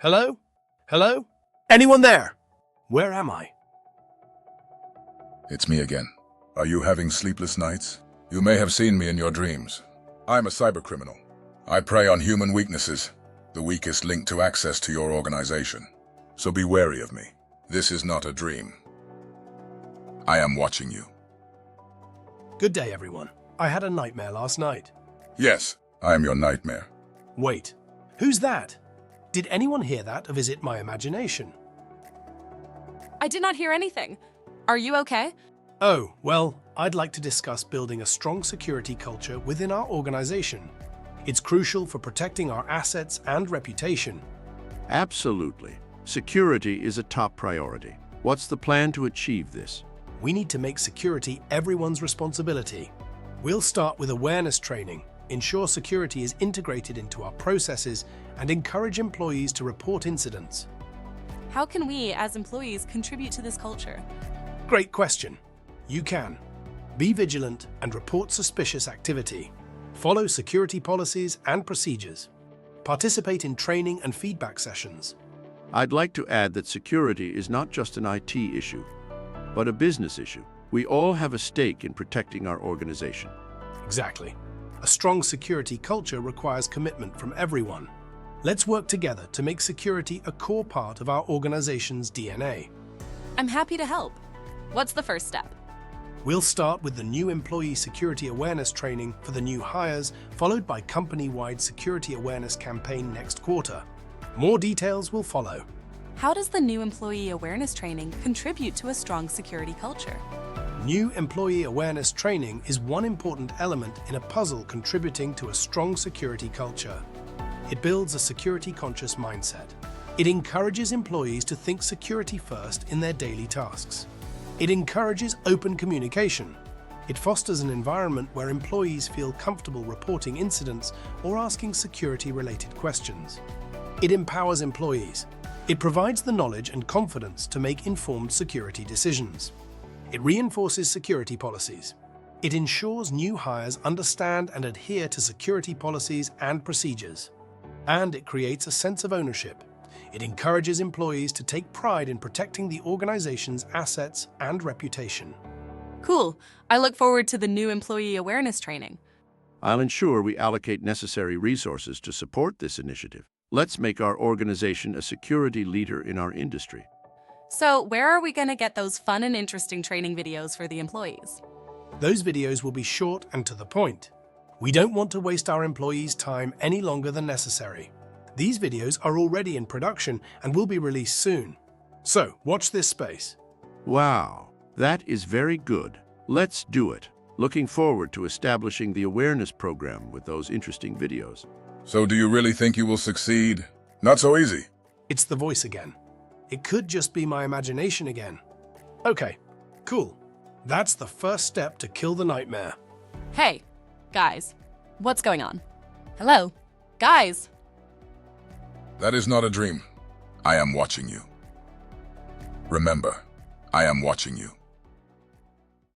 Hello? Hello? Anyone there? Where am I? It's me again. Are you having sleepless nights? You may have seen me in your dreams. I'm a cybercriminal. I prey on human weaknesses, the weakest link to access to your organization. So be wary of me. This is not a dream. I am watching you. Good day, everyone. I had a nightmare last night. Yes, I am your nightmare. Wait, who's that? Did anyone hear that or is it my imagination? I did not hear anything. Are you okay? Oh, well, I'd like to discuss building a strong security culture within our organization. It's crucial for protecting our assets and reputation. Absolutely. Security is a top priority. What's the plan to achieve this? We need to make security everyone's responsibility. We'll start with awareness training, ensure security is integrated into our processes, and encourage employees to report incidents. How can we, as employees, contribute to this culture? Great question. You can. Be vigilant and report suspicious activity. Follow security policies and procedures. Participate in training and feedback sessions. I'd like to add that security is not just an IT issue, but a business issue. We all have a stake in protecting our organization. Exactly. A strong security culture requires commitment from everyone. Let's work together to make security a core part of our organization's DNA. I'm happy to help. What's the first step? We'll start with the new employee security awareness training for the new hires, followed by company-wide security awareness campaign next quarter. More details will follow. How does the new employee awareness training contribute to a strong security culture? New employee awareness training is one important element in a puzzle contributing to a strong security culture. It builds a security-conscious mindset. It encourages employees to think security first in their daily tasks. It encourages open communication. It fosters an environment where employees feel comfortable reporting incidents or asking security-related questions. It empowers employees. It provides the knowledge and confidence to make informed security decisions. It reinforces security policies. It ensures new hires understand and adhere to security policies and procedures. And it creates a sense of ownership. It encourages employees to take pride in protecting the organization's assets and reputation. Cool. I look forward to the new employee awareness training. I'll ensure we allocate necessary resources to support this initiative. Let's make our organization a security leader in our industry. So, where are we going to get those fun and interesting training videos for the employees? Those videos will be short and to the point. We don't want to waste our employees' time any longer than necessary. These videos are already in production and will be released soon. So, watch this space. Wow, that is very good. Let's do it. Looking forward to establishing the awareness program with those interesting videos. So do you really think you will succeed? Not so easy. It's the voice again. It could just be my imagination again. Okay, cool. That's the first step to kill the nightmare. Hey, guys, what's going on? Hello? Guys? That is not a dream. I am watching you. Remember, I am watching you.